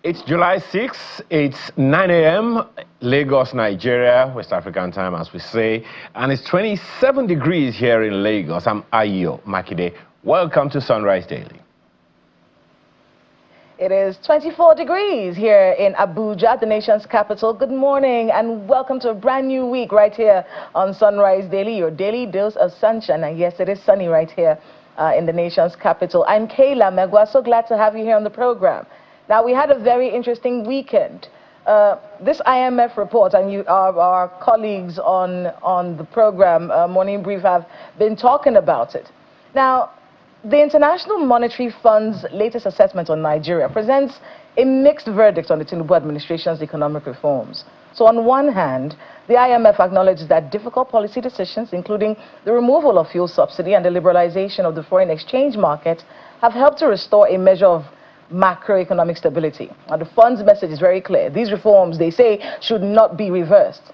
It's July 6th, it's 9 a.m., Lagos, Nigeria, West African time, as we say, and it's 27 degrees here in Lagos. I'm Ayo Makide. Welcome to Sunrise Daily. It is 24 degrees here in Abuja, the nation's capital. Good morning and welcome to a brand new week right here on Sunrise Daily, your daily dose of sunshine. And yes, it is sunny right here in the nation's capital. I'm Kayla Megwa, so glad to have you here on the program. Now, we had a very interesting weekend. This IMF report, and our colleagues on the program, Morning Brief, have been talking about it. Now, the International Monetary Fund's latest assessment on Nigeria presents a mixed verdict on the Tinubu administration's economic reforms. So on one hand, the IMF acknowledges that difficult policy decisions, including the removal of fuel subsidy and the liberalization of the foreign exchange market, have helped to restore a measure of macroeconomic stability. And the fund's message is very clear. These reforms, they say, should not be reversed.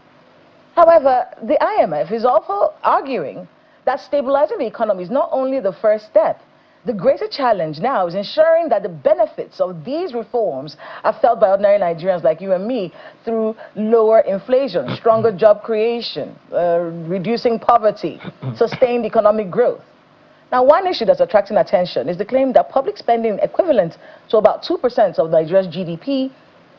However, the IMF is also arguing that stabilizing the economy is not only the first step. The greater challenge now is ensuring that the benefits of these reforms are felt by ordinary Nigerians like you and me through lower inflation, stronger job creation, reducing poverty, sustained economic growth. Now, one issue that's attracting attention is the claim that public spending equivalent to about 2% of Nigeria's GDP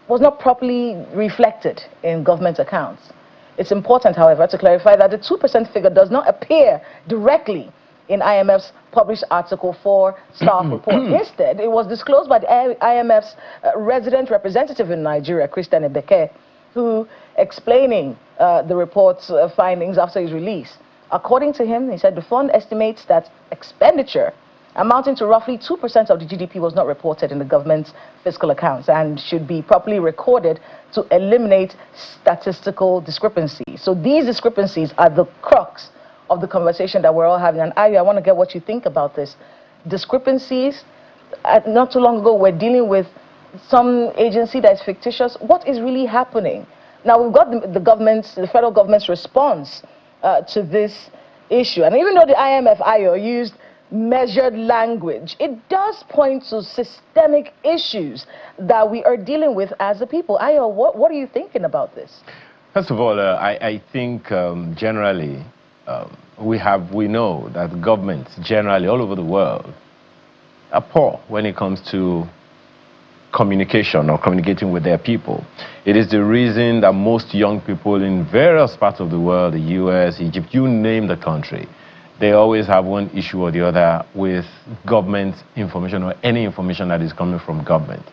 was not properly reflected in government accounts. It's important, however, to clarify that the 2% figure does not appear directly in IMF's published Article 4 staff report. Instead, it was disclosed by the IMF's resident representative in Nigeria, Christian Ebeke, who explaining the report's findings after its release. According to him, he said the fund estimates that expenditure amounting to roughly 2% of the GDP was not reported in the government's fiscal accounts and should be properly recorded to eliminate statistical discrepancies. So these discrepancies are the crux of the conversation that we're all having. And I want to get what you think about this. Discrepancies, not too long ago, we're dealing with some agency that is fictitious. What is really happening? Now, we've got the federal government's response to this issue. And even though the IMF used measured language, it does point to systemic issues that we are dealing with as a people. What are you thinking about this? First of all, I think generally we know that governments generally all over the world are poor when it comes to communication or communicating with their people. It is the reason that most young people in various parts of the world, the US, Egypt, you name the country, they always have one issue or the other with government information or any information that is coming from government.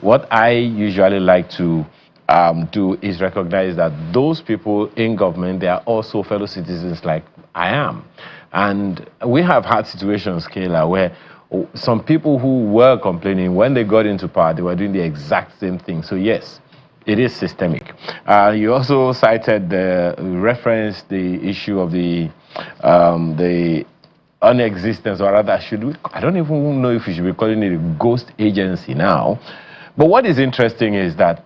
What I usually like to do is recognize that those people in government, they are also fellow citizens like I am. And we have had situations, Kayla, where some people who were complaining, when they got into power, they were doing the exact same thing. So yes, it is systemic. You also cited referenced the issue of the unexistence, or rather, I don't even know if we should be calling it a ghost agency now. But what is interesting is that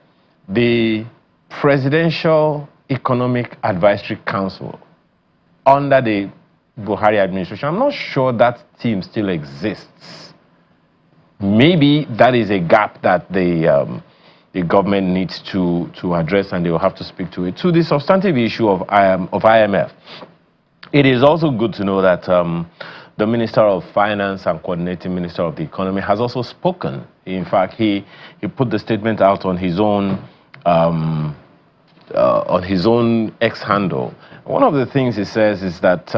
the Presidential Economic Advisory Council under the Buhari administration, I'm not sure that team still exists. Maybe that is a gap that the government needs to address, and they will have to speak to it. To the substantive issue of IMF, it is also good to know that the Minister of Finance and Coordinating Minister of the Economy has also spoken. In fact, he put the statement out on his own X handle. One of the things he says is that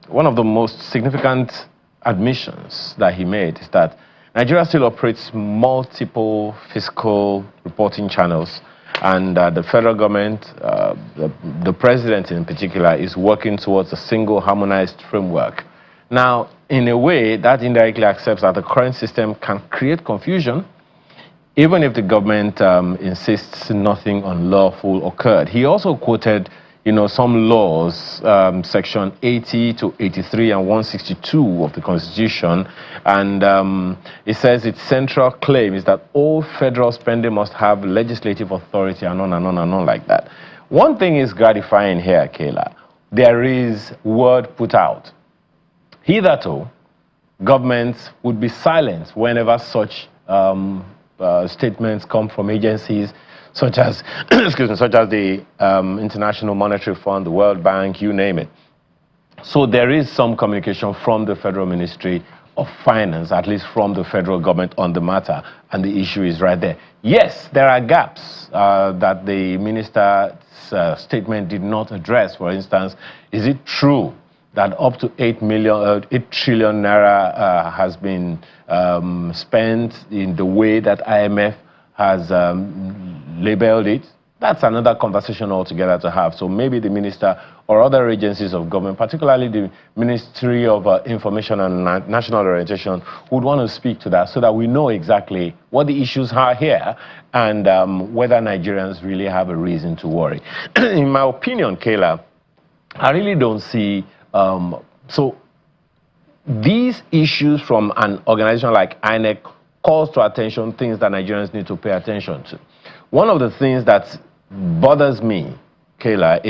one of the most significant admissions that he made is that Nigeria still operates multiple fiscal reporting channels, and the federal government, the president in particular, is working towards a single harmonized framework. Now, in a way, that indirectly accepts that the current system can create confusion, even if the government insists nothing unlawful occurred. He also quoted, some laws, section 80 to 83 and 162 of the Constitution, and it says its central claim is that all federal spending must have legislative authority, and on and on and on like that. One thing is gratifying here, Kayla. There is word put out. Hitherto, governments would be silent whenever such statements come from agencies such as, excuse me, such as the International Monetary Fund, the World Bank, you name it. So there is some communication from the Federal Ministry of Finance, at least from the federal government on the matter, and the issue is right there. Yes, there are gaps that the minister's statement did not address. For instance, is it true that up to 8 trillion naira has been spent in the way that IMF has labeled it? That's another conversation altogether to have. So maybe the minister or other agencies of government, particularly the Ministry of Information and National Orientation, would want to speak to that so that we know exactly what the issues are here and whether Nigerians really have a reason to worry. In my opinion, Kayla, I really don't see... so these issues from an organization like INEC calls to attention things that Nigerians need to pay attention to. One of the things that bothers me, Kayla,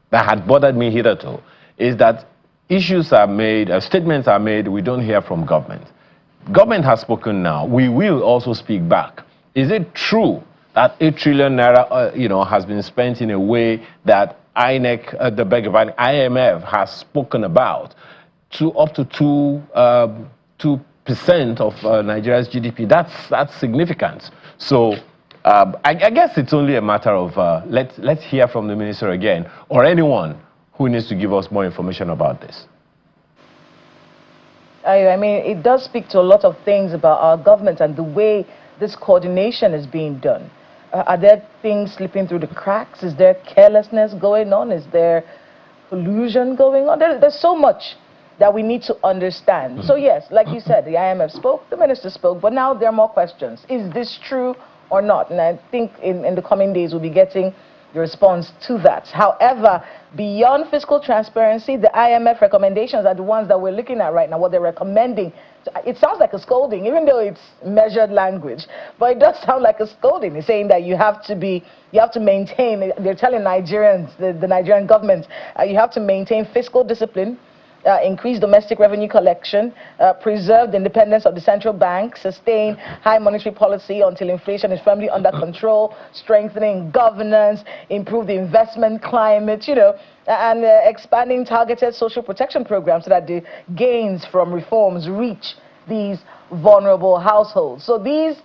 that had bothered me hitherto, is that issues are made, statements are made, we don't hear from government. Government has spoken now. We will also speak back. Is it true that 8 trillion naira, has been spent in a way that INEC, IMF has spoken about, to up to 2% of Nigeria's GDP? That's significant. So I guess it's only a matter of let's hear from the minister again, or anyone who needs to give us more information about this. I mean, it does speak to a lot of things about our government and the way this coordination is being done. Are there things slipping through the cracks? Is there carelessness going on? Is there collusion going on? There's so much that we need to understand. So yes, like you said, the IMF spoke, the minister spoke, but now there are more questions. Is this true or not? And I think in the coming days we'll be getting the response to that. However, beyond fiscal transparency, the IMF recommendations are the ones that we're looking at right now, what they're recommending. It sounds like a scolding, even though it's measured language, but it does sound like a scolding. It's saying that you have to maintain, they're telling Nigerians, the Nigerian government, you have to maintain fiscal discipline, increase domestic revenue collection, preserve the independence of the central bank, sustain high monetary policy until inflation is firmly under control, strengthening governance, improve the investment climate, and expanding targeted social protection programs so that the gains from reforms reach these vulnerable households. So these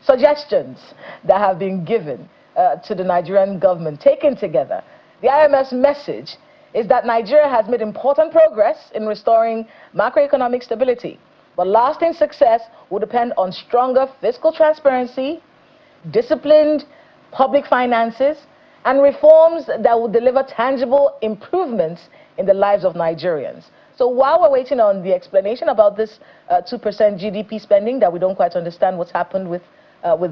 suggestions that have been given to the Nigerian government, taken together, the IMF's message is that Nigeria has made important progress in restoring macroeconomic stability, but lasting success will depend on stronger fiscal transparency, disciplined public finances, and reforms that will deliver tangible improvements in the lives of Nigerians. So while we're waiting on the explanation about this 2% GDP spending that we don't quite understand what's happened with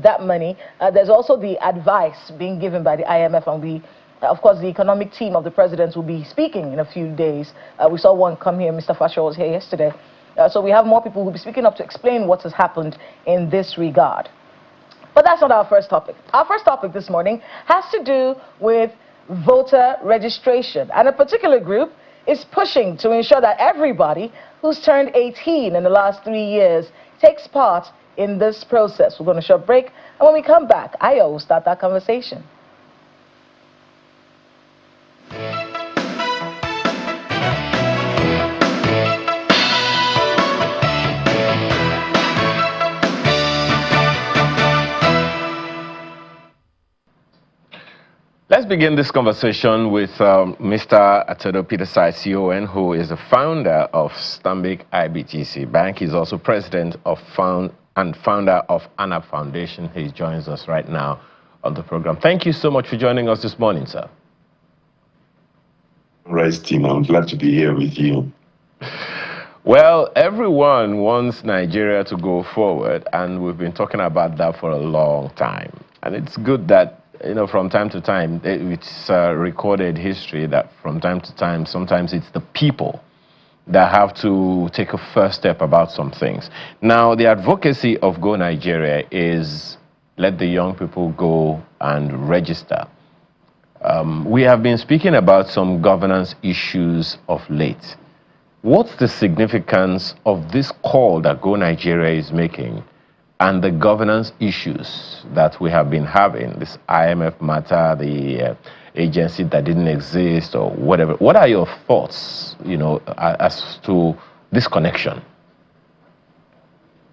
that money, there's also the advice being given by the IMF, and we of course, the economic team of the president will be speaking in a few days. We saw one come here. Mr. Fashaw was here yesterday. So we have more people who will be speaking up to explain what has happened in this regard. But that's not our first topic. Our first topic this morning has to do with voter registration. And a particular group is pushing to ensure that everybody who's turned 18 in the last 3 years takes part in this process. We're going to short break. And when we come back, I will start that conversation. Let's begin this conversation with Mr. Atedo Peterside, CON, who is the founder of Stanbic IBTC Bank. He's also president of and founder of ANAP Foundation. He joins us right now on the program. Thank you so much for joining us this morning, sir. Right, team. I'm glad to be here with you. Well, everyone wants Nigeria to go forward, and we've been talking about that for a long time. And it's good that from time to time, it's recorded history that from time to time, sometimes it's the people that have to take a first step about some things. Now, the advocacy of Go Nigeria is let the young people go and register. We have been speaking about some governance issues of late. What's the significance of this call that Go Nigeria is making? and the governance issues that we have been having, this IMF matter, the agency that didn't exist or whatever. What are your thoughts, as to this connection?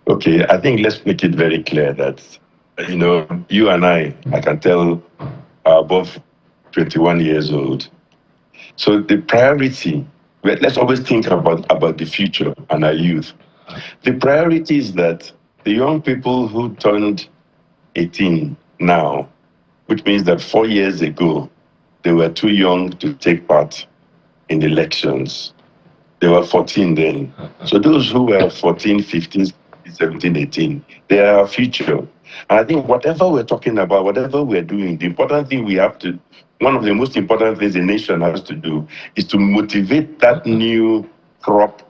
Okay, I think let's make it very clear that, you and I can tell, are above 21 years old. So the priority, let's always think about the future and our youth. The priority is that the young people who turned 18 now, which means that 4 years ago, they were too young to take part in elections. They were 14 then. So those who were 14, 15, 17, 18, they are our future. And I think whatever we're talking about, whatever we're doing, the important thing we have to, one of the most important things the nation has to do is to motivate that new crop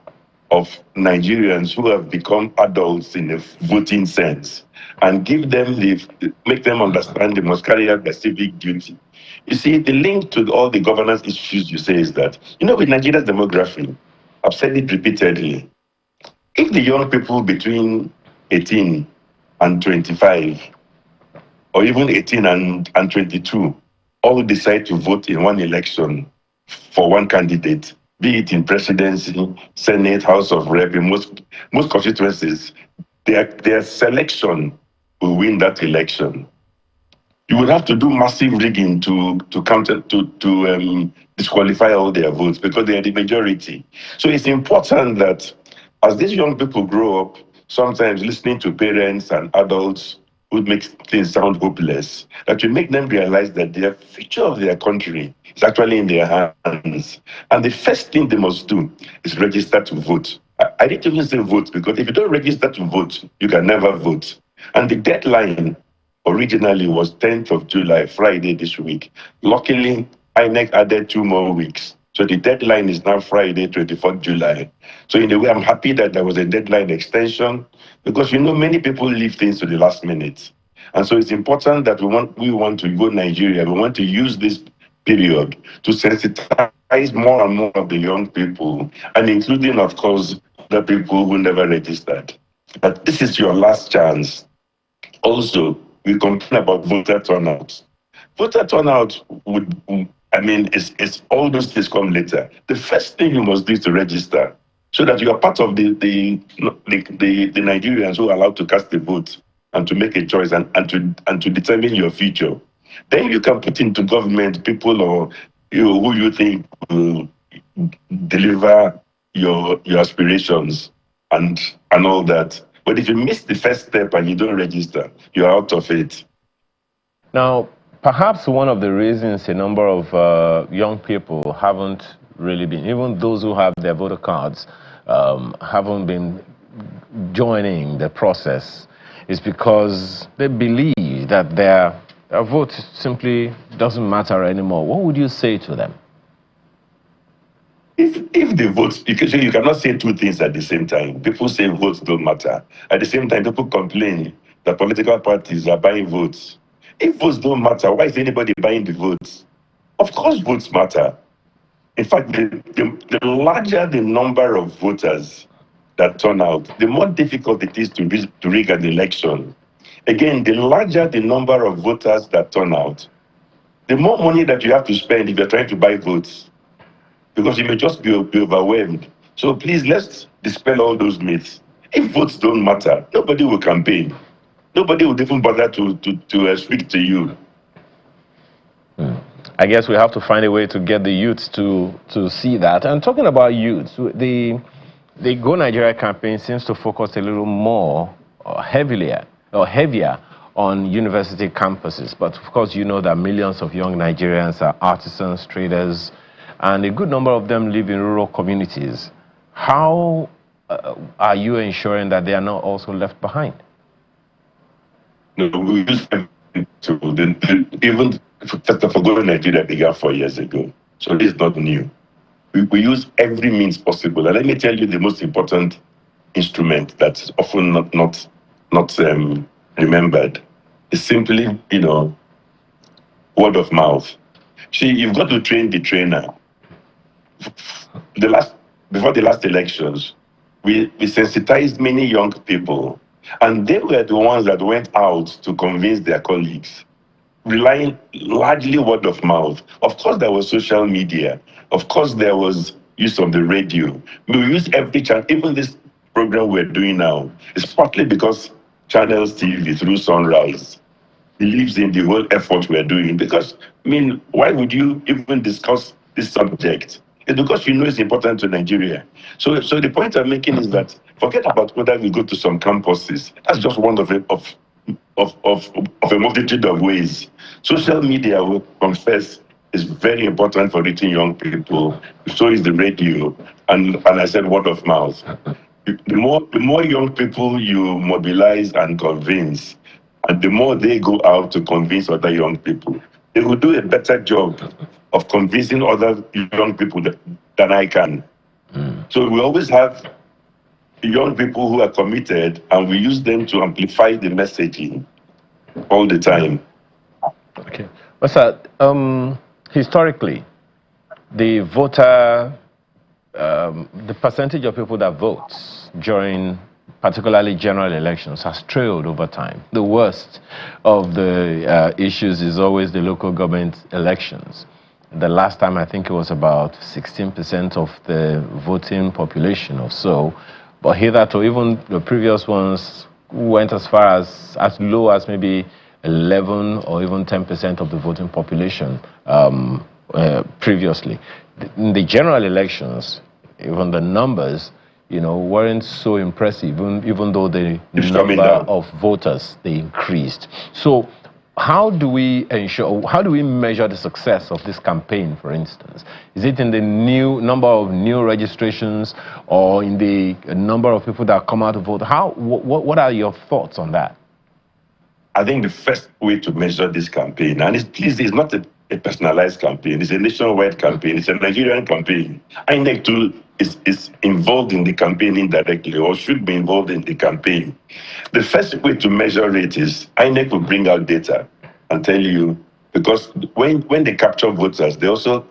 of Nigerians who have become adults in a voting sense and give them make them understand they must carry out their civic duty. You see, the link to all the governance issues you say is that, with Nigeria's demography, I've said it repeatedly, if the young people between 18 and 25, or even 18 and 22, all decide to vote in one election for one candidate, be it in presidency, Senate, House of Rep, in most constituencies, their selection will win that election. You would have to do massive rigging to counter to disqualify all their votes because they are the majority. So it's important that as these young people grow up, sometimes listening to parents and adults who make things sound hopeless, that you make them realize that the future of their country is actually in their hands. And the first thing they must do is register to vote. I didn't even say vote because if you don't register to vote, you can never vote. And the deadline originally was 10th of July, Friday this week. Luckily, INEC added 2 more weeks. So the deadline is now Friday, 24th July. So in a way, I'm happy that there was a deadline extension because, many people leave things to the last minute. And so it's important that we want to go Nigeria. We want to use this period to sensitize more and more of the young people, and including, of course, the people who never registered. But this is your last chance. Also, we complain about voter turnout. Voter turnout it's all those things come later. The first thing you must do is to register so that you are part of the Nigerians who are allowed to cast a vote and to make a choice and to determine your future. Then you can put into government people or who you think will deliver your aspirations and all that. But if you miss the first step and you don't register, you're out of it. Now, perhaps one of the reasons a number of young people haven't really been, even those who have their voter cards, haven't been joining the process is because they believe that their vote simply doesn't matter anymore. What would you say to them? If the votes, you cannot say two things at the same time. People say votes don't matter. At the same time, people complain that political parties are buying votes. If votes don't matter, why is anybody buying the votes? Of course, votes matter. In fact, the larger the number of voters that turn out, the more difficult it is to rig an election. Again, the larger the number of voters that turn out, the more money that you have to spend if you're trying to buy votes, because you may just be overwhelmed. So please, let's dispel all those myths. If votes don't matter, nobody will campaign. Nobody would even bother to speak to you. I guess we have to find a way to get the youths to see that. And talking about youths, the Go Nigeria campaign seems to focus a little more heavier on university campuses. But of course, you know that millions of young Nigerians are artisans, traders, and a good number of them live in rural communities. How are you ensuring that they are not also left behind? No, we use even first of all, Go Nigeria began 4 years ago, so this is not new. We use every means possible, and let me tell you the most important instrument that's often not remembered is simply, word of mouth. See, you've got to train the trainer. Before the last elections, we sensitized many young people And they were the ones that went out to convince their colleagues, relying largely word of mouth. Of course, there was social media. Of course, there was use of the radio. We use every channel. Even this program we're doing now is partly because Channels TV through Sunrise believes in the whole effort we're doing. Because, I mean, why would you even discuss this subject? It's because you know it's important to Nigeria. So the point I'm making is that forget about whether we go to some campuses. That's just one of a multitude of ways. Social media, I will confess, is very important for reaching young people. So is the radio, and I said word of mouth. The more young people you mobilize and convince, and the more they go out to convince other young people, they will do a better job of convincing other young people than I can. So we always have young people who are committed, and we use them to amplify the messaging all the time. Okay. Well, sir, historically, the voter, the percentage of people that vote during particularly general elections has trailed over time. The worst of the issues is always the local government elections. The last time, I think it was about 16% of the voting population or so. But hitherto, even the previous ones went as far as low as maybe 11 or even 10% of the voting population previously. In the general elections, even the numbers, weren't so impressive, even though the number of voters, they increased. So how do we measure the success of this campaign, for instance? Is it in the number of new registrations or in the number of people that come out to vote? What are your thoughts on that? I think the first way to measure this campaign, and it's not a personalized campaign, it's a nationwide campaign, it's a Nigerian campaign. INEC too is involved in the campaign indirectly, or should be involved in the campaign. The first way to measure it is INEC will bring out data and tell you, because when they capture voters, they also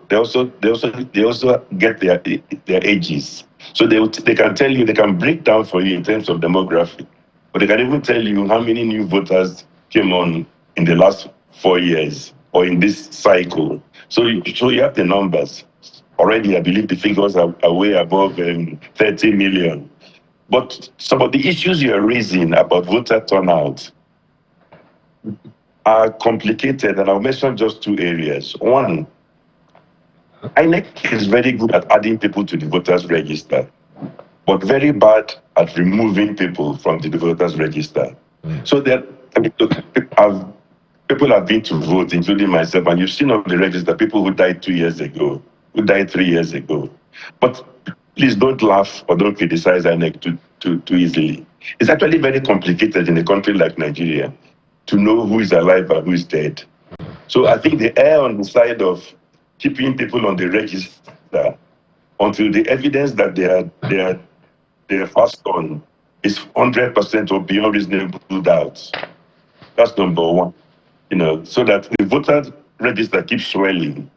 get their ages. So they can tell you, they can break down for you in terms of demographic, but they can even tell you how many new voters came on in the last 4 years or in this cycle. So you have the numbers. Already, I believe the figures are way above 30 million. But some of the issues you're raising about voter turnout are complicated, and I'll mention just two areas. One, INEC is very good at adding people to the voters register, but very bad at removing people from the voters register. So that people have been to vote, including myself, and you've seen on the register people who died 2 years ago, who died 3 years ago. But please don't laugh or don't criticize INEC too easily. It's actually very complicated in a country like Nigeria to know who is alive and who is dead. So I think they err on the side of keeping people on the register until the evidence that they are fast on is 100% or beyond reasonable doubt. That's number one. So that the voter register keeps swelling,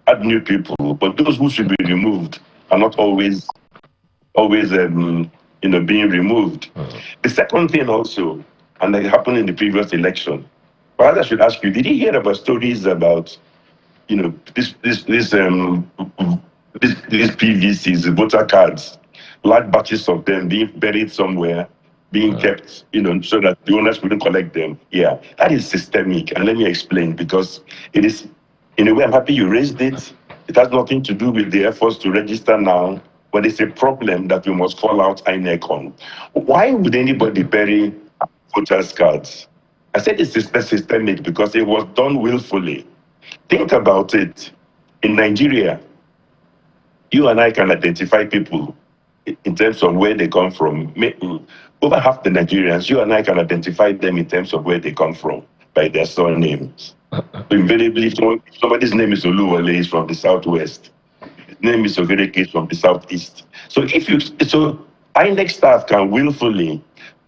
add new people, but those who should be removed are not always being removed. The second thing also, and it happened in the previous election, perhaps I should ask you, did you hear about stories about these PVCs, voter cards, large batches of them being buried somewhere, being kept, so that the owners wouldn't collect them? Yeah, that is systemic. And let me explain, because it is, in a way, I'm happy you raised it. It has nothing to do with the efforts to register now, but it's a problem that we must call out INEC on. Why would anybody bury voters' cards? I said it's systemic because it was done willfully. Think about it. In Nigeria, you and I can identify people in terms of where they come from. Over half the Nigerians, you and I can identify them in terms of where they come from by their surnames. Invariably, if somebody's name is Oluwole, he's from the southwest. His name is Ogereke, from the southeast. So INEC staff can willfully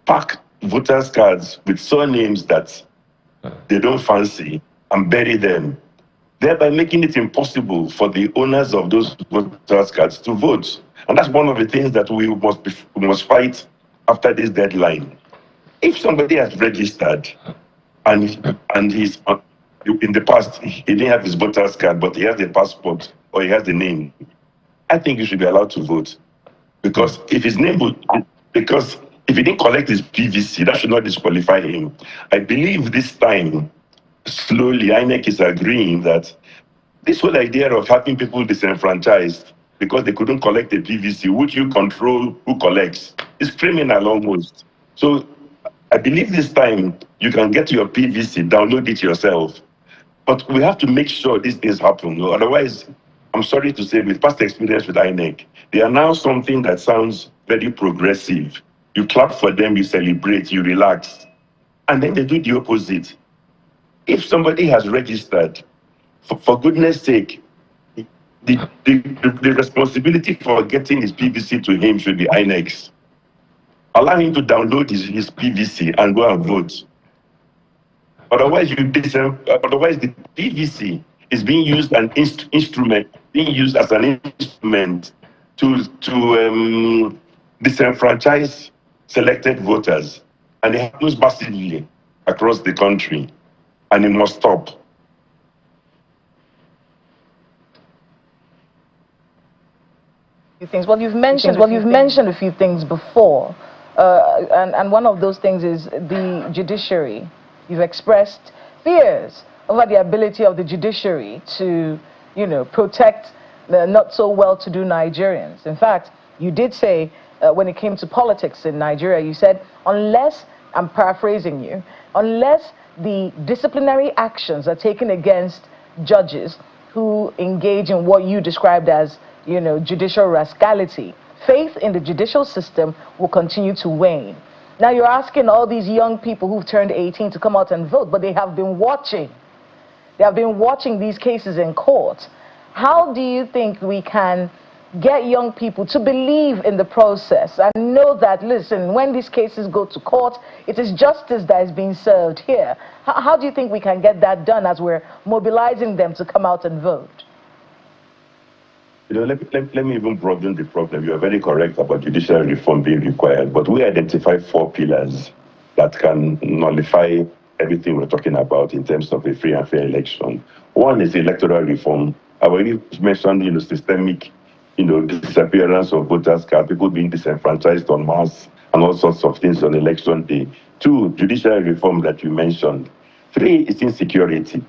pack voters' cards with surnames that they don't fancy and bury them, thereby making it impossible for the owners of those voters' cards to vote. And that's one of the things that we must fight after this deadline. If somebody has registered and he's in the past he didn't have his voter's card, but he has a passport or he has the name, I think he should be allowed to vote. Because if his name would, because if he didn't collect his PVC, that should not disqualify him. I believe this time, slowly, INEC is agreeing that this whole idea of having people disenfranchised because they couldn't collect the PVC, which you control who collects, is criminal almost. So I believe this time you can get your PVC, download it yourself. But we have to make sure these things happen. Otherwise, I'm sorry to say, with past experience with INEC, they announce something that sounds very progressive. You clap for them, you celebrate, you relax. And then they do the opposite. If somebody has registered, for goodness sake, the responsibility for getting his PVC to him should be INEC's. Allow him to download his PVC and go and vote. Otherwise, otherwise the PVC is being used as an instrument to disenfranchise selected voters, and it happens massively across the country, and it must stop. Well, you've mentioned a few things before, and one of those things is the judiciary. You've expressed fears over the ability of the judiciary to, protect the not so well-to-do Nigerians. In fact, you did say when it came to politics in Nigeria, you said, unless, I'm paraphrasing you, unless the disciplinary actions are taken against judges who engage in what you described as, judicial rascality, faith in the judicial system will continue to wane. Now you're asking all these young people who've turned 18 to come out and vote, but they have been watching. They have been watching these cases in court. How do you think we can get young people to believe in the process and know that, listen, when these cases go to court, it is justice that is being served here? How do you think we can get that done as we're mobilizing them to come out and vote? Let me even broaden the problem. You are very correct about judicial reform being required, but we identify 4 pillars that can nullify everything we're talking about in terms of a free and fair election. One is electoral reform. I already mentioned, systemic, disappearance of voters' cards, people being disenfranchised en masse, and all sorts of things on election day. 2, judicial reform that you mentioned. 3 is insecurity.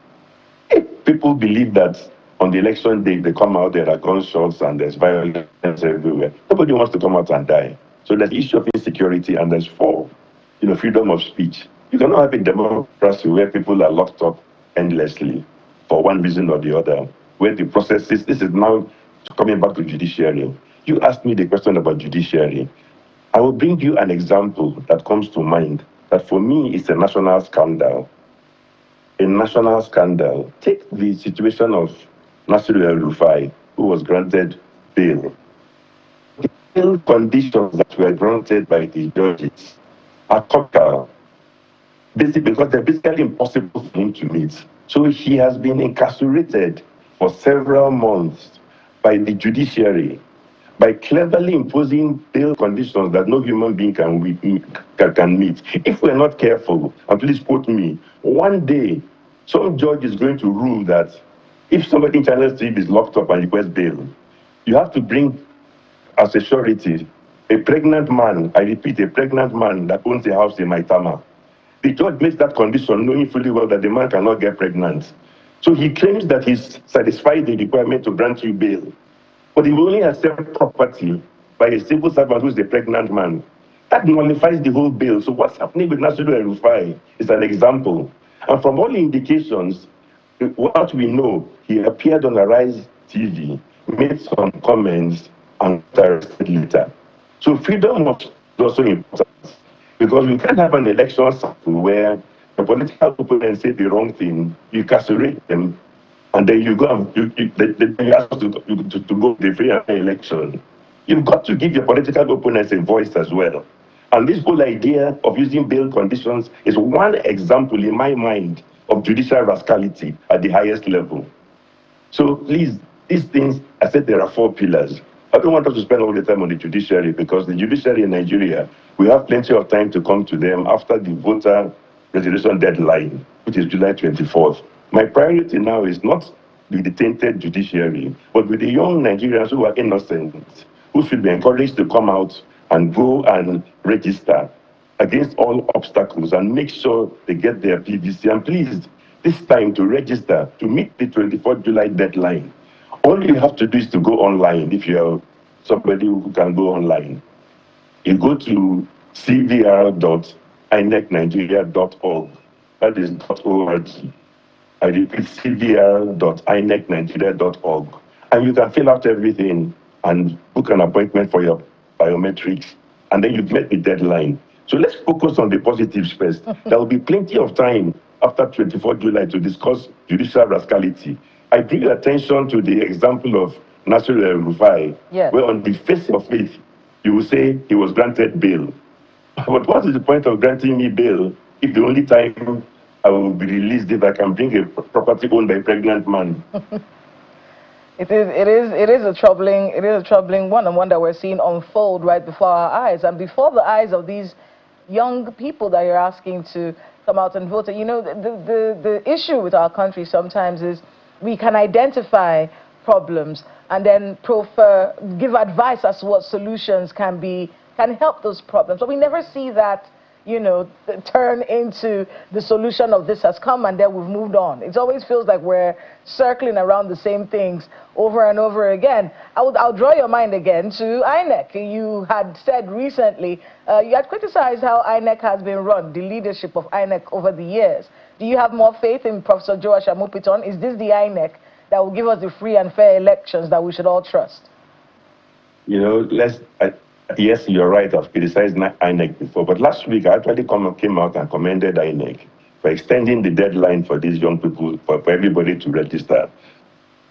If people believe that on the election day, they come out, there are gunshots and there's violence everywhere. Nobody wants to come out and die. So there's the issue of insecurity, and there's 4, freedom of speech. You cannot have a democracy where people are locked up endlessly for one reason or the other, where the process is, this is now coming back to judiciary. You asked me the question about judiciary. I will bring you an example that comes to mind that for me is a national scandal. A national scandal. Take the situation of Nasiru El-Rufai, who was granted bail. The bail conditions that were granted by the judges are comical, basically because they're basically impossible for him to meet. So he has been incarcerated for several months by the judiciary by cleverly imposing bail conditions that no human being can meet. If we're not careful, and please quote me, one day some judge is going to rule that if somebody in Channel Street is locked up and requests bail, you have to bring as a surety a pregnant man, I repeat, a pregnant man that owns a house in Maitama. The judge makes that condition knowing fully well that the man cannot get pregnant. So he claims that he's satisfied the requirement to grant you bail, but he will only accept property by a civil servant who is a pregnant man. That nullifies the whole bail. So what's happening with Nasiru El-Rufai is an example. And from all indications, what we know, he appeared on Arise TV, made some comments, and got arrested later. So freedom of speech is also important, because we can't have an election cycle where the political opponent say the wrong thing, you incarcerate them, and then you go and you ask to go to the free and fair election. You've got to give your political opponents a voice as well. And this whole idea of using bail conditions is one example in my mind of judicial rascality at the highest level. So please, these things, I said there are 4 pillars. I don't want us to spend all the time on the judiciary, because the judiciary in Nigeria, we have plenty of time to come to them after the voter registration deadline, which is July 24th. My priority now is not with the tainted judiciary, but with the young Nigerians who are innocent, who should be encouraged to come out and go and register against all obstacles and make sure they get their PVC. And please, this time to register to meet the 24th July deadline. All you have to do is to go online. If you're somebody who can go online, you go to cvr.inecnigeria.org. That is .org. I repeat, cvr.inecnigeria.org. And you can fill out everything and book an appointment for your biometrics. And then you get the deadline. So let's focus on the positives first. There will be plenty of time after 24th July to discuss judicial rascality. I bring your attention to the example of Nasir El-Rufai, where on the face of it, you will say he was granted bail. But what is the point of granting me bail if the only time I will be released if I can bring a property owned by a pregnant man? It is a troubling one, and one that we're seeing unfold right before our eyes, and before the eyes of these young people that you're asking to come out and vote. You know, the issue with our country sometimes is we can identify problems and then give advice as to what solutions can help those problems, but we never see that, you know, turn into the solution of this has come and then we've moved on. It always feels like we're circling around the same things over and over again. I'll draw your mind again to INEC. You had said recently, you had criticized how INEC has been run, the leadership of INEC over the years. Do you have more faith in Professor Joash Amupiton? Is this the INEC that will give us the free and fair elections that we should all trust? You know, yes, you're right. I've criticized INEC before, but last week I actually came out and commended INEC for extending the deadline for these young people, for everybody to register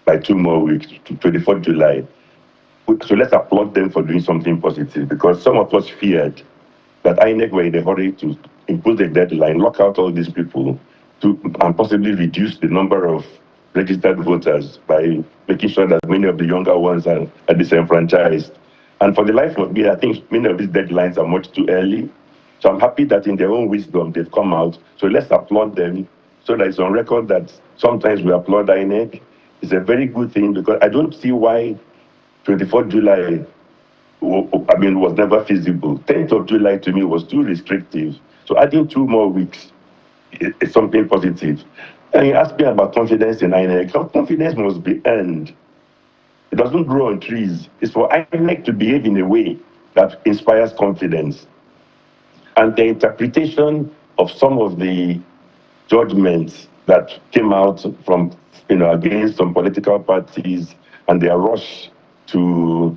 by 2 more weeks to 24th July. So let's applaud them for doing something positive, because some of us feared that INEC were in a hurry to impose a deadline, lock out all these people, and possibly reduce the number of registered voters by making sure that many of the younger ones are disenfranchised. And for the life of me, I think many of these deadlines are much too early. So I'm happy that in their own wisdom, they've come out. So let's applaud them, so that it's on record that sometimes we applaud INEC. It's a very good thing, because I don't see why 24th July was never feasible. 10th of July to me was too restrictive. So adding 2 more weeks is something positive. And you asked me about confidence in INEC. Confidence must be earned. It doesn't grow on trees. It's for INEC to behave in a way that inspires confidence. And the interpretation of some of the judgments that came out from, against some political parties, and their rush to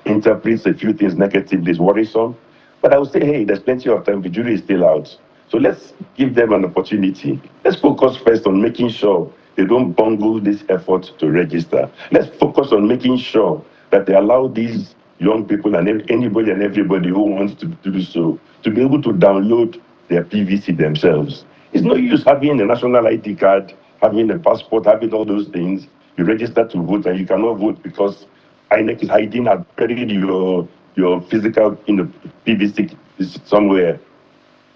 interpret a few things negatively is worrisome. But I would say, hey, there's plenty of time. The jury is still out. So let's give them an opportunity. Let's focus first on making sure they don't bungle this effort to register. Let's focus on making sure that they allow these young people and anybody and everybody who wants to do so to be able to download their PVC themselves. It's no use having a national ID card, having a passport, having all those things. You register to vote and you cannot vote because INEC is hiding and buried your physical PVC somewhere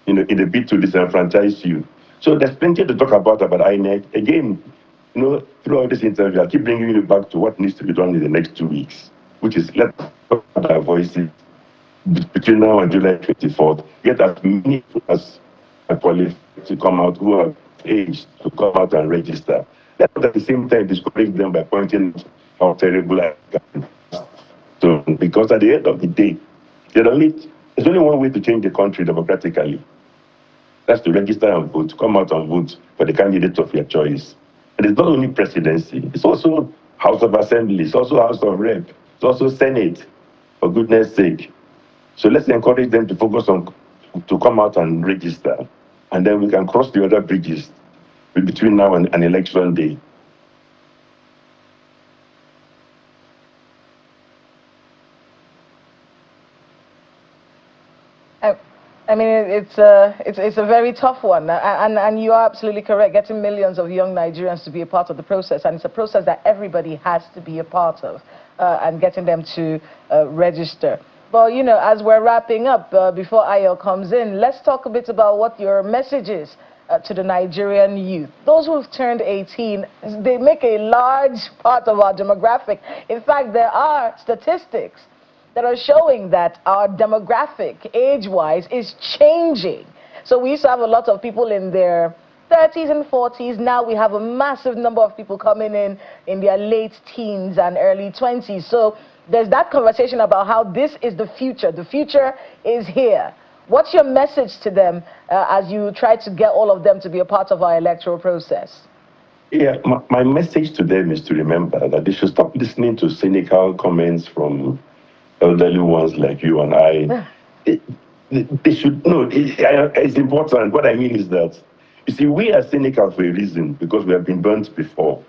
in a bid to disenfranchise you. So there's plenty to talk about INEC. Again, throughout this interview, I keep bringing you back to what needs to be done in the next 2 weeks, which is let's talk about our voices between now and July 24th. Get as many as qualified to come out who are aged to come out and register. Let's at the same time discourage them by pointing out how terrible I am. So, because at the end of the day, there's only one way to change the country democratically. That's to register and vote, come out and vote for the candidate of your choice. And it's not only presidency, it's also House of Assembly, it's also House of Rep, it's also Senate, for goodness sake. So let's encourage them to focus on, to come out and register. And then we can cross the other bridges between now and election day. I mean, it's a very tough one, and you are absolutely correct. Getting millions of young Nigerians to be a part of the process, and it's a process that everybody has to be a part of, and getting them to register. But you know, as we're wrapping up, before Ayo comes in, let's talk a bit about what your message is to the Nigerian youth. Those who've turned 18, they make a large part of our demographic. In fact, there are statistics that are showing that our demographic, age-wise, is changing. So we used to have a lot of people in their 30s and 40s. Now we have a massive number of people coming in their late teens and early 20s. So there's that conversation about how this is the future. The future is here. What's your message to them as you try to get all of them to be a part of our electoral process? Yeah, my message to them is to remember that they should stop listening to cynical comments from elderly ones like you and I. They should know. It's important. What I mean is that, you see, we are cynical for a reason, because we have been burnt before.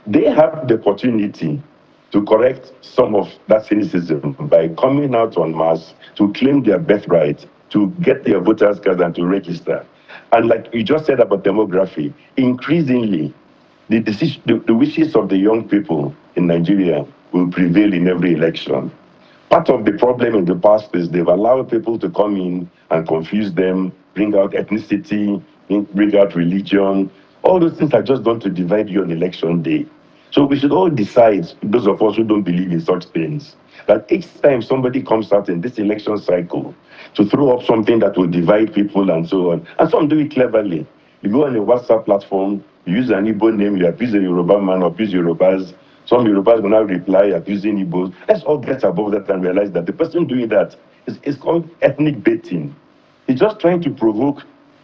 They have the opportunity to correct some of that cynicism by coming out en masse to claim their birthright, to get their voters card and to register. And like you just said about demography, increasingly, the wishes of the young people in Nigeria will prevail in every election. Part of the problem in the past is they've allowed people to come in and confuse them, bring out ethnicity, bring out religion. All those things are just done to divide you on election day. So we should all decide, those of us who don't believe in such things, that each time somebody comes out in this election cycle to throw up something that will divide people and so on, and some do it cleverly. You go on a WhatsApp platform, you use an Igbo name, you abuse a Yoruba man, abuse Yorubas. Some Yorubas will now reply abusing Igbos. Let's all get above that and realize that the person doing that is called ethnic baiting. He's just trying to provoke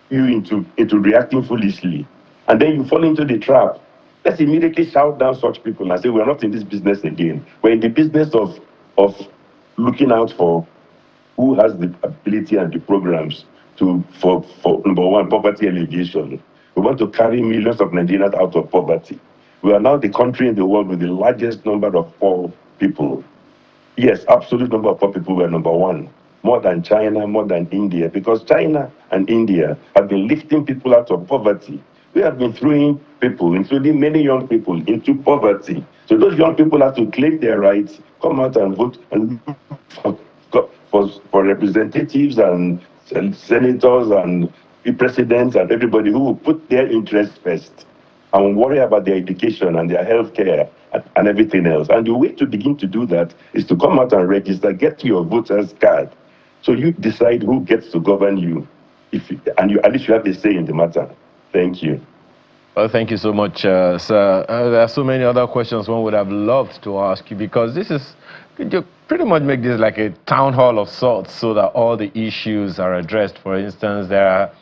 you into reacting foolishly. And then you fall into the trap. Let's immediately shout down such people and say, we're not in this business again. We're in the business of looking out for who has the ability and the programs for number one, poverty alleviation. We want to carry millions of Nigerians out of poverty. We are now the country in the world with the largest number of poor people. Yes, absolute number of poor people were number one. More than China, more than India, because China and India have been lifting people out of poverty. We have been throwing people, including many young people, into poverty. So those young people have to claim their rights, come out and vote, and look for representatives and senators and presidents and everybody who will put their interests first and worry about their education and their health care and everything else. And the way to begin to do that is to come out and register, get your voter's card. So you decide who gets to govern you, at least you have a say in the matter. Thank you. Well, thank you so much, sir. There are so many other questions one would have loved to ask you, because could you pretty much make this like a town hall of sorts so that all the issues are addressed? For instance, there are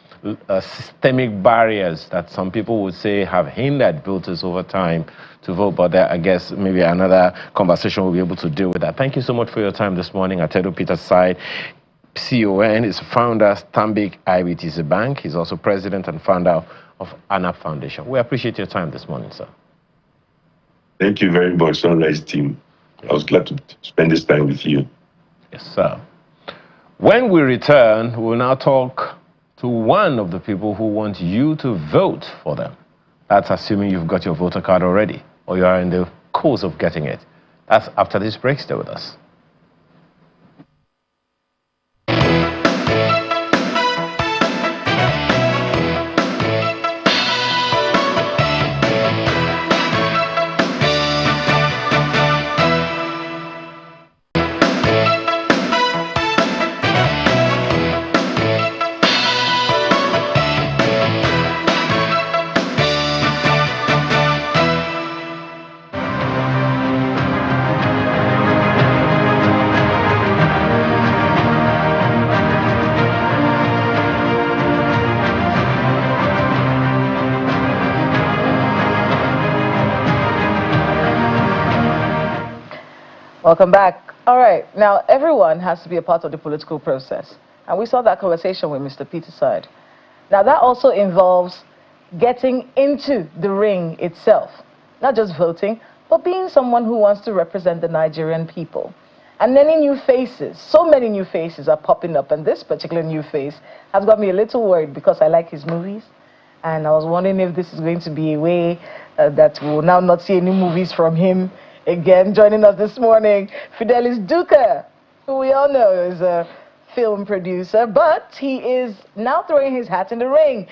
systemic barriers that some people would say have hindered voters over time to vote, but I guess maybe another conversation will be able to deal with that. Thank you so much for your time this morning. Atedo Peterside, CON, is founder, Stanbic IBTC Bank. He's also president and founder of ANAP Foundation. We appreciate your time this morning, sir. Thank you very much, Sunrise team. I was glad to spend this time with you. Yes, sir. When we return, we'll now talk to one of the people who want you to vote for them. That's assuming you've got your voter card already, or you are in the course of getting it. That's after this break. Stay with us. Welcome back. All right, now everyone has to be a part of the political process. And we saw that conversation with Mr. Peterside. Now that also involves getting into the ring itself. Not just voting, but being someone who wants to represent the Nigerian people. And many new faces, so many new faces are popping up, and this particular new face has got me a little worried because I like his movies, and I was wondering if this is going to be a way that we will now not see any movies from him again. Joining us this morning, Fidelis Duka, who we all know is a film producer, but he is now throwing his hat in the ring.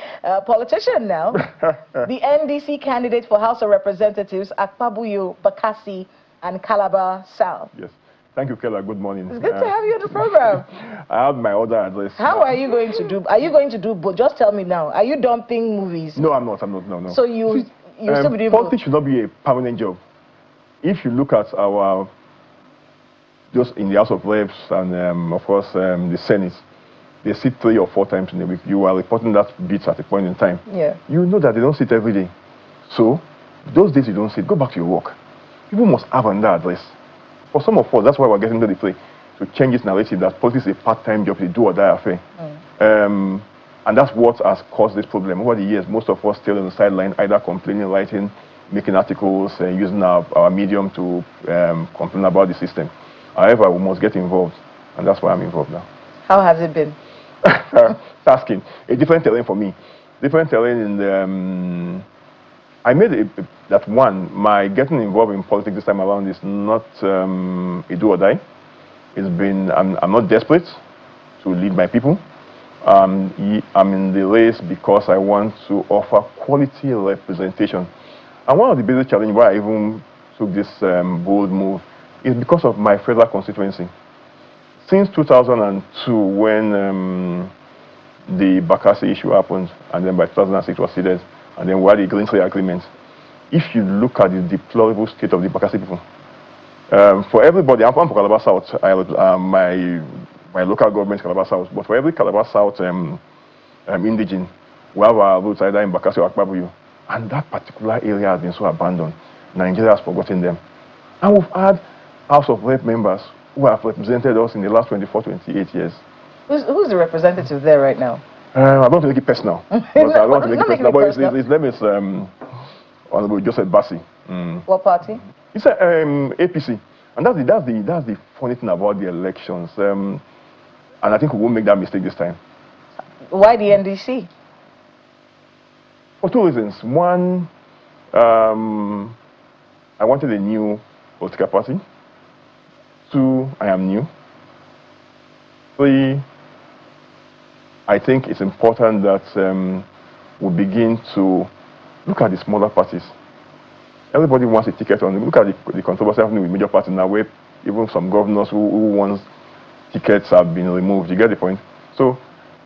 Politician now. The NDC candidate for House of Representatives, Akpabuyo, Bakassi, and Calabar South. Yes. Thank you, Kela. Good morning. It's good to have you on the program. I have my other address. How are you going to do? Are you going to do both? Just tell me now. Are you dumping movies? No, I'm not. No. So you still be doing politics should not be a permanent job. If you look at our, just in the House of Reps and of course the Senate, they sit 3 or 4 times in a week. You are reporting that bit at a point in time. Yeah. You know that they don't sit every day. So those days you don't sit, go back to your work. People must have another address. For some of us, that's why we're getting to the play, to change this narrative that politics is a part-time job, a do-or-die affair. And that's what has caused this problem. Over the years, most of us still on the sideline, either complaining, writing, making articles, using our medium to complain about the system. However, we must get involved, and that's why I'm involved now. How has it been? Asking. A different terrain for me. Different terrain in the... I made that one, my getting involved in politics this time around is not a do or die. It's been, I'm not desperate to lead my people. I'm in the race because I want to offer quality representation. And one of the basic challenges why I even took this bold move is because of my federal constituency. Since 2002, when the Bakassi issue happened, and then by 2006 was seeded, and then we had the Greensley Agreement. If you look at the deplorable state of the Bakassi people, for everybody, I'm from Calabar South, my local government is Calabar South, but for every Calabar South indigene, we have our roots either in Bakassi or Akpabuyo. And that particular area has been so abandoned. Nigeria has forgotten them. And we've had House of Rep members who have represented us in the last 24, 28 years. Who's the representative there right now? I don't want to make it personal. But I don't want to make it personal. But his name is Honorable Joseph Bassi. What party? It's APC. And that's the funny thing about the elections. And I think we won't make that mistake this time. Why the NDC? For 2 reasons. One, I wanted a new political party. 2, I am new. 3, I think it's important that we begin to look at the smaller parties. Everybody wants a ticket on them. Look at the controversy happening with major parties now, where even some governors who won tickets have been removed. You get the point? So,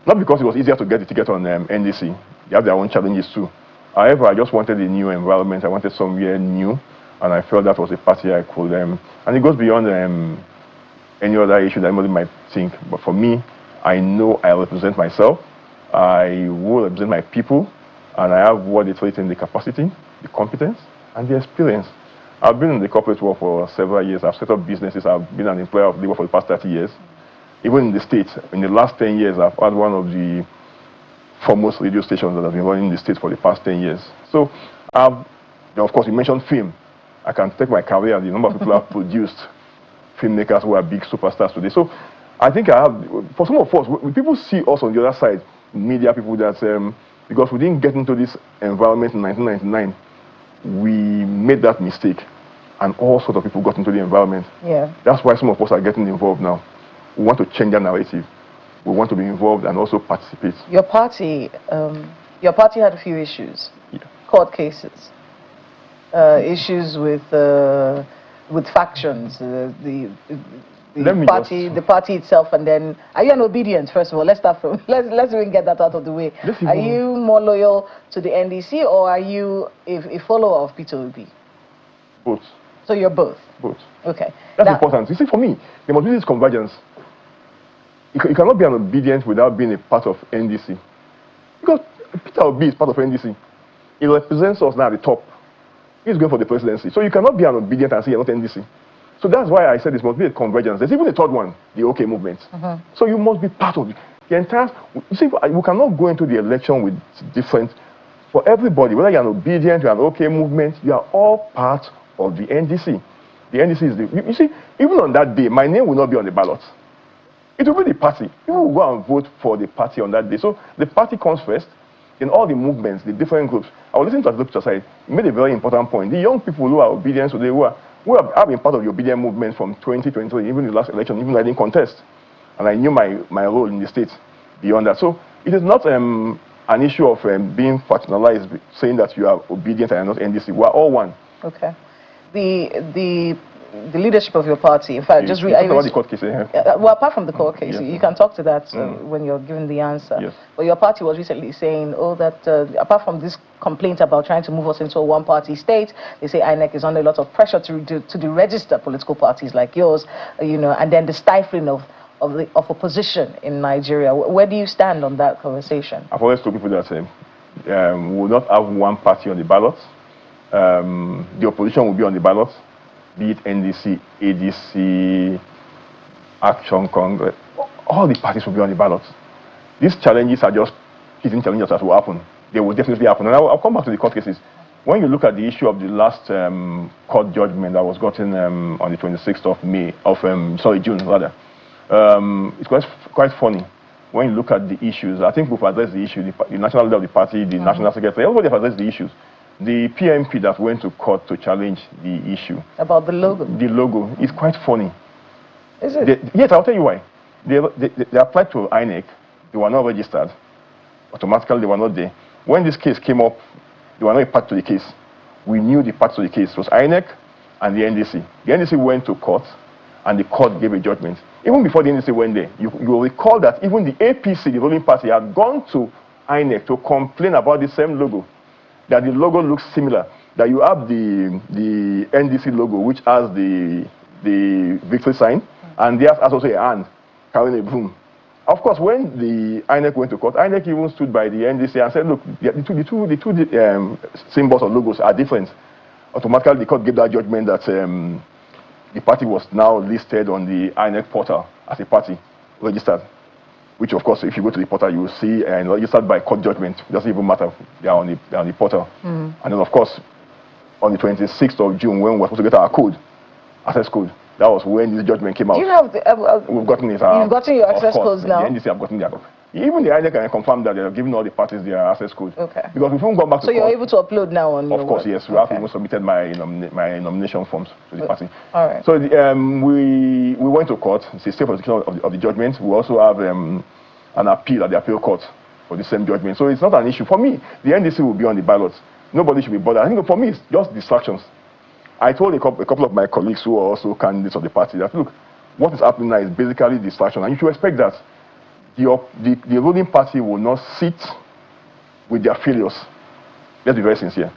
not because it was easier to get the ticket on NDC. They have their own challenges too. However, I just wanted a new environment. I wanted somewhere new, and I felt that was a party I could. And it goes beyond any other issue that anybody might think. But for me, I know I represent myself, I will represent my people, and I have what it takes in the capacity, the competence, and the experience. I've been in the corporate world for several years. I've set up businesses. I've been an employer of labor for the past 30 years. Even in the States, in the last 10 years, I've had one of the foremost radio stations that have been running in the States for the past 10 years. So, of course, you mentioned film. I can take my career, the number of people I've produced, filmmakers who are big superstars today. So, I think I have, for some of us, when people see us on the other side, media people, that because we didn't get into this environment in 1999, we made that mistake, and all sorts of people got into the environment. Yeah. That's why some of us are getting involved now. We want to change that narrative. We want to be involved and also participate. Your party had a few issues, court cases, issues with factions, the party itself, and then are you an obedient? First of all, let's start from let's even get that out of the way. Are you more loyal to the NDC, or are you a follower of Peter Obi? Both. So you're both. Both. Okay. That's important. You see, for me, there must be this convergence. You cannot be an obedient without being a part of NDC, because Peter Obi is part of NDC. He represents us now at the top. He's going for the presidency. So you cannot be an obedient and say you're not NDC. So that's why I said this must be a convergence. There's even a third one, the OK movement. So you must be part of it. The entire, you see, we cannot go into the election with different, for everybody, whether you're an obedient, you're an OK movement, you are all part of the NDC. The NDC is you see, even on that day, my name will not be on the ballot. It will be the party. People will go and vote for the party on that day. So the party comes first, then all the movements, the different groups. I was listening to the Peterside. He made a very important point. The young people who are obedient today, who have been part of the obedient movement from 2023, even the last election, even I didn't contest. And I knew my role in the state beyond that. So it is not an issue of being factionalized, saying that you are obedient and not NDC. We are all one. Okay. The leadership of your party, in fact, just about the court case. Well, apart from the court case, yes. you can talk to that when you're given the answer. Yes. But your party was recently saying, that apart from this complaint about trying to move us into a one-party state, they say INEC is under a lot of pressure to deregister political parties like yours, and then the stifling of opposition in Nigeria. Where do you stand on that conversation? I've always told people that we will not have one party on the ballot. The opposition will be on the ballot, be it NDC, ADC, Action Congress. All the parties will be on the ballot. These challenges are just hidden challenges that will happen. They will definitely happen. And I'll come back to the court cases. When you look at the issue of the last court judgment that was gotten on the 26th of June rather, it's quite funny. When you look at the issues, I think we've addressed the issue, the national leader of the party, the national secretary, everybody has addressed the issues. The PMP that went to court to challenge the issue. About the logo? The logo is quite funny. Is it? Yes, I'll tell you why. They applied to INEC. They were not registered. Automatically, they were not there. When this case came up, they were not a part to the case. We knew the parts of the case. It was INEC and the NDC. The NDC went to court, and the court gave a judgment. Even before the NDC went there, you will recall that even the APC, the ruling party, had gone to INEC to complain about the same logo. That the logo looks similar. That you have the NDC logo, which has the victory sign, and there's also a hand carrying a broom. Of course, when the INEC went to court, INEC even stood by the NDC and said, look, the two symbols or logos are different. Automatically, the court gave that judgment that the party was now listed on the INEC portal as a party registered. Which, of course, if you go to the portal, you will see and registered by court judgment. It doesn't even matter. They are on the portal. And then, of course, on the 26th of June, when we were supposed to get our code, access code, that was when this judgment came out. Do you have the... We've gotten it. You've gotten your access codes now? The NDC have gotten their... Even the INEC can confirm that they have given all the parties their access code. Okay. Because we've gone back to court. So you're able to upload now on your... Of course, yes. We have even submitted my nomination forms to the party. All right. So we went to court. It's a state prosecution of the judgment. We also have an appeal at the appeal court for the same judgment. So it's not an issue. For me, the NDC will be on the ballot. Nobody should be bothered. I think for me, it's just distractions. I told a couple of my colleagues who are also candidates of the party that, look, what is happening now is basically distraction. And you should expect that the ruling party will not sit with their failures. Let's be very sincere.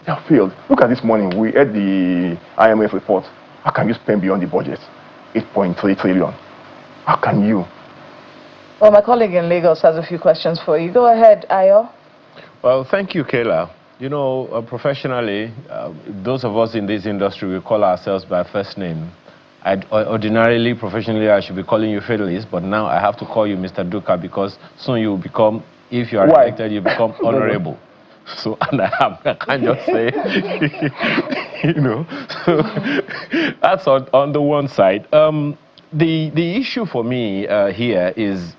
They have failed. Look at this morning. We had the IMF report. How can you spend beyond the budget? 8.3 trillion. How can you? Well, my colleague in Lagos has a few questions for you. Go ahead, Ayo. Well, thank you, Kayla. You know, professionally, those of us in this industry, we call ourselves by first name. Ordinarily, professionally, I should be calling you Fidelis, but now I have to call you Mr. Duka because soon you will become, if you are elected, you become honorable. So, and I can't just say, you know. So, that's on the one side. The issue for me here is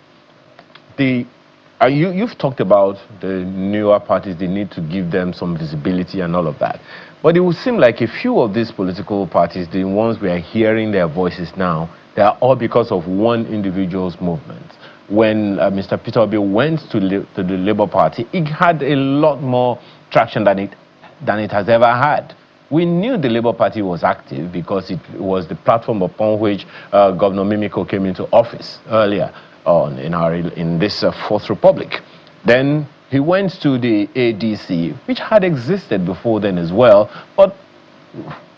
you've talked about the newer parties, they need to give them some visibility and all of that. But it would seem like a few of these political parties, the ones we are hearing their voices now, they are all because of one individual's movement. When Mr. Peter Obi went to the Labour Party, it had a lot more traction than it has ever had. We knew the Labour Party was active because it was the platform upon which Governor Mimiko came into office earlier on in this Fourth Republic. Then he went to the ADC, which had existed before then as well, but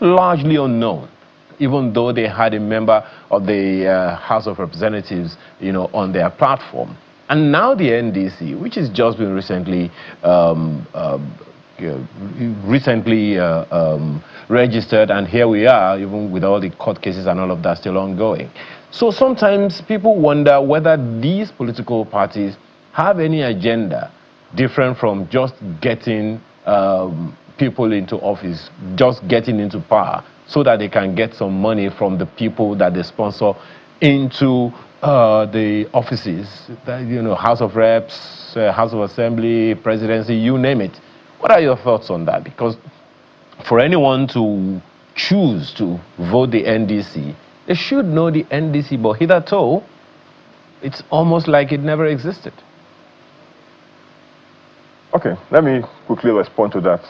largely unknown, even though they had a member of the House of Representatives, you know, on their platform. And now the NDC, which has just been recently registered, and here we are, even with all the court cases and all of that still ongoing. So sometimes people wonder whether these political parties have any agenda different from just getting people into office just getting into power so that they can get some money from the people that they sponsor into the offices, House of Reps, House of Assembly, presidency, you name it. What are your thoughts on that? Because for anyone to choose to vote the NDC, they should know the NDC, but hitherto, it's almost like it never existed. Okay, let me quickly respond to that.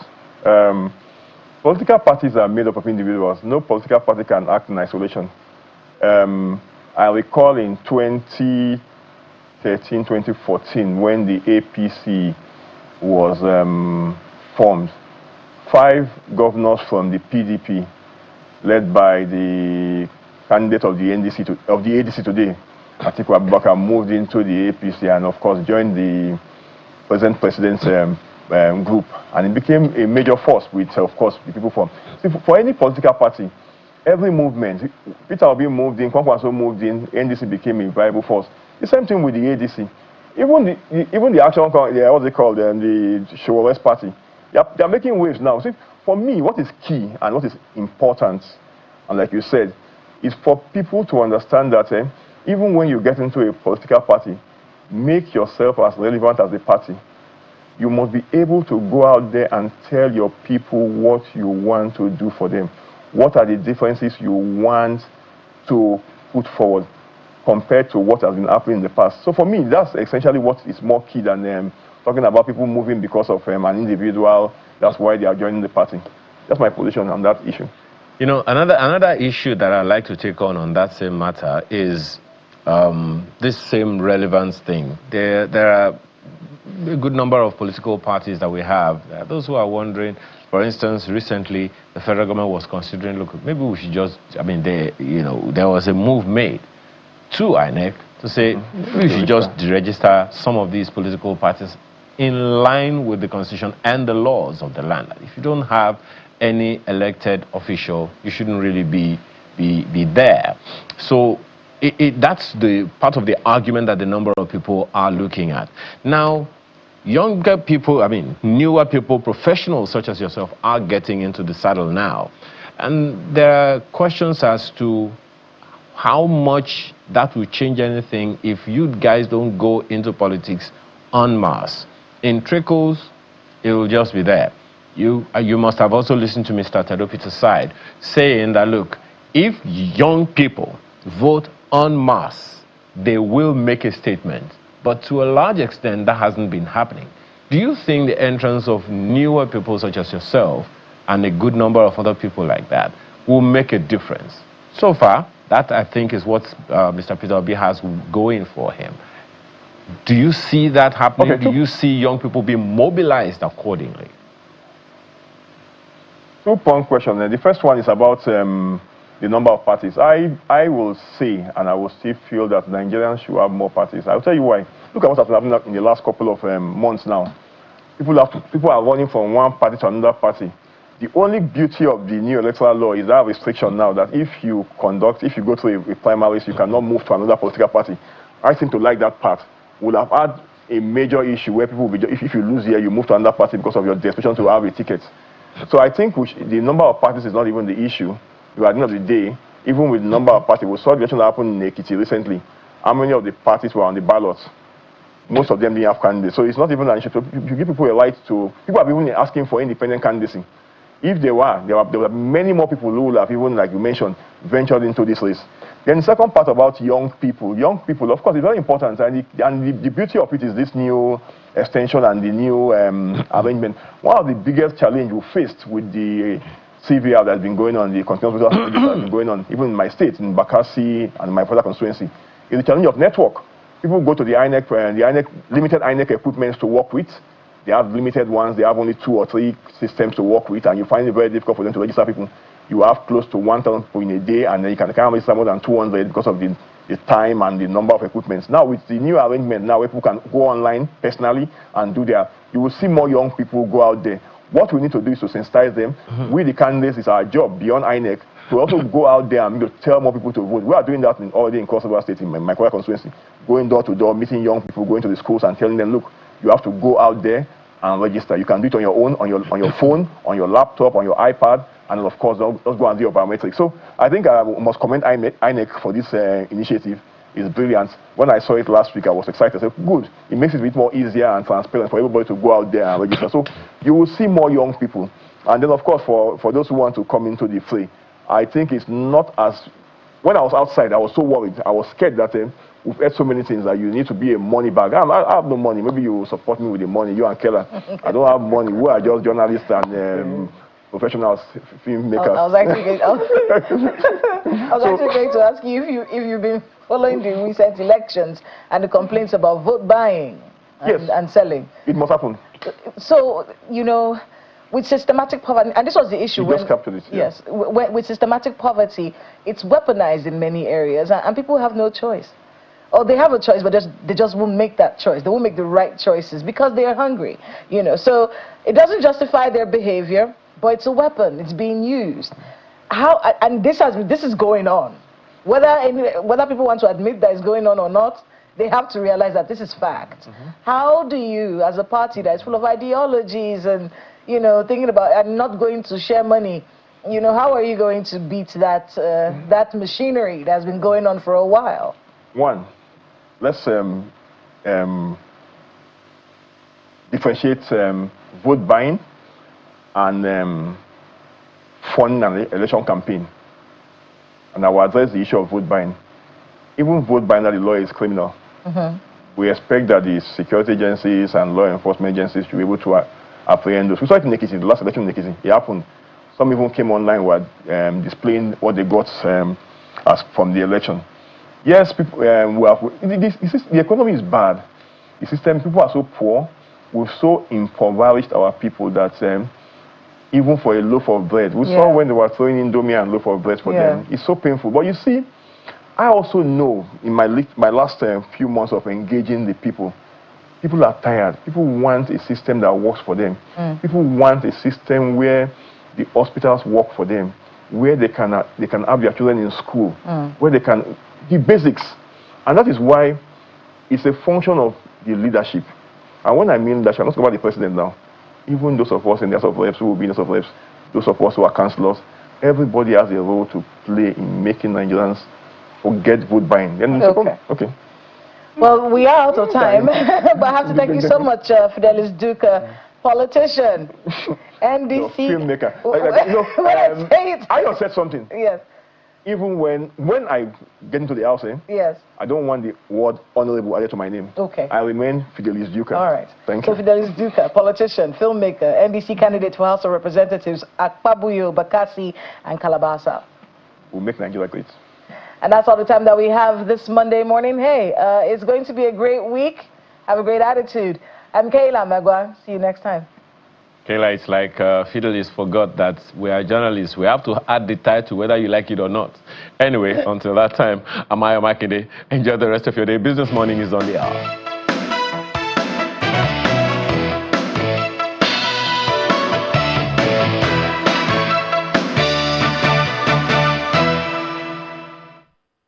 Political parties are made up of individuals. No political party can act in isolation. I recall in 2013, 2014, when the APC was formed, 5 governors from the PDP, led by the candidate of the ADC today, Atiku Abubakar, moved into the APC and, of course, joined the president's group, and it became a major force with, of course, the people from. See, for any political party, every movement, Peter Obi moved in, Kwankwaso moved in, NDC became a viable force. The same thing with the ADC. Even the actual, what's it called, the Showalist party, they're making waves now. See, for me, what is key and what is important, and like you said, is for people to understand that even when you get into a political party, make yourself as relevant as the party. You must be able to go out there and tell your people what you want to do for them. What are the differences you want to put forward compared to what has been happening in the past? So for me, that's essentially what is more key than talking about people moving because of an individual. That's why they are joining the party. That's my position on that issue. You know, another issue that I'd like to take on that same matter is this same relevance thing. There are a good number of political parties that we have. Those who are wondering, for instance, recently the federal government was considering, look, maybe we should just, there was a move made to INEC to say we should just deregister some of these political parties in line with the constitution and the laws of the land. If you don't have any elected official, you shouldn't really be there. So that's the part of the argument that the number of people are looking at. Now, younger people, newer people, professionals such as yourself are getting into the saddle now. And there are questions as to how much that will change anything if you guys don't go into politics en masse. In trickles, it will just be there. You must have also listened to Mr. Atedo Peterside saying that, look, if young people vote en masse, they will make a statement. But to a large extent, that hasn't been happening. Do you think the entrance of newer people such as yourself and a good number of other people like that will make a difference? So far, that I think is what Mr. Peter Obi has going for him. Do you see that happening? Okay, do you see young people being mobilized accordingly? Two-point question. The first one is about the number of parties. I will say, and I will still feel that Nigerians should have more parties. I'll tell you why. Look at what has happened in the last couple of months now. People are running from one party to another party. The only beauty of the new electoral law is that restriction now that if you go to a primaries, you cannot move to another political party. I seem to like that part. Would have had a major issue where people will be, if you lose here, you move to another party because of your desperation to have a ticket. So I think the number of parties is not even the issue. At the end of the day, even with the number of parties, we saw the election that happened in Ekiti recently. How many of the parties were on the ballot? Most of them didn't have candidates. So it's not even an issue. So you give people a right to, people have even asking for independent candidacy. If there were many more people who would have even, like you mentioned, ventured into this race. Then the second part about young people. Young people, of course, is very important. And the beauty of it is this new extension and the new arrangement. One of the biggest challenges we faced with the CVR that's been going on, the continuous that has been going on, even in my state, in Bakassi and my further constituency, is the challenge of network. People go to the INEC limited INEC equipment to work with. They have limited ones. They have only 2 or 3 systems to work with, and you find it very difficult for them to register people. You have close to 1,000 people in a day, and then you can't register more than 200 because of the time and the number of equipments. Now, with the new arrangement, now where people can go online personally and do their, you will see more young people go out there. What we need to do is to sensitize them. We, the candidates, is our job beyond INEC to also go out there and tell more people to vote. We are doing that already in Cross River State, in my constituency, going door to door, meeting young people, going to the schools and telling them, look, you have to go out there, and register. You can do it on your own, on your phone, on your laptop, on your iPad, and of course, just go and do your biometrics. So I think I must commend INEC for this initiative. It's brilliant. When I saw it last week, I was excited. I said, good. It makes it a bit more easier and transparent for everybody to go out there and register. So you will see more young people. And then, of course, for those who want to come into the fray, I think it's not as... When I was outside, I was so worried. I was scared that we've heard so many things that you need to be a money bag. I have no money. Maybe you support me with the money, you and Keller. I don't have money. We are just journalists and professionals, filmmakers. I was actually going to ask you if you've been following the recent elections and the complaints about vote buying and selling. It must happen. So, you know, with systematic poverty, and this was the issue. Just captured it, yeah. Yes, with systematic poverty, it's weaponized in many areas, and people have no choice. Or they have a choice, but they just won't make that choice. They won't make the right choices because they are hungry, you know. So it doesn't justify their behavior, but it's a weapon. It's being used. How? And this is going on. Whether people want to admit that it's going on or not, they have to realize that this is fact. How do you, as a party that is full of ideologies and, you know, thinking about and not going to share money, you know, how are you going to beat that that machinery that's been going on for a while? One, let's differentiate vote buying and funding an election campaign. And I will address the issue of vote buying. Even vote buying under the law is criminal. We expect that the security agencies and law enforcement agencies should be able to apprehend those. We saw it in Nekisi, the last election in Nekisi. It happened. Some even came online were displaying what they got as from the election. Yes, people, the economy is bad. The system, people are so poor. We've so impoverished our people that even for a loaf of bread, we saw when they were throwing Indomie and loaf of bread for them. It's so painful. But you see, I also know in my last few months of engaging the people, people are tired. People want a system that works for them. People want a system where the hospitals work for them, where they can have their children in school, where they can, the basics. And that is why it's a function of the leadership. And when I mean leadership, I'm not talking about the president now. Even those of us in the House of Reps who will be in the House of Reps, those of us who are councillors, everybody has a role to play in making Nigerians forget vote buying. Then okay. Well, we are out of time, but I have to thank you so much, Fidelis Duka, politician, NDC. Filmmaker. I said something. Yes. Even when I get into the house, yes, I don't want the word honorable added to my name. Okay. I remain Fidelis Duka. All right. Thank you. So Fidelis Duka, politician, filmmaker, NDC candidate for House of Representatives, Akpabuyo, Bakassi, and Kalabasa. We'll make Nigeria great. And that's all the time that we have this Monday morning. Hey, it's going to be a great week. Have a great attitude. I'm Kayla Magwa. See you next time. Kayla, it's like Fidelis forgot that we are journalists. We have to add the title whether you like it or not. Anyway, until that time, I'm Ayo Makinde. Enjoy the rest of your day. Business Morning is on the hour.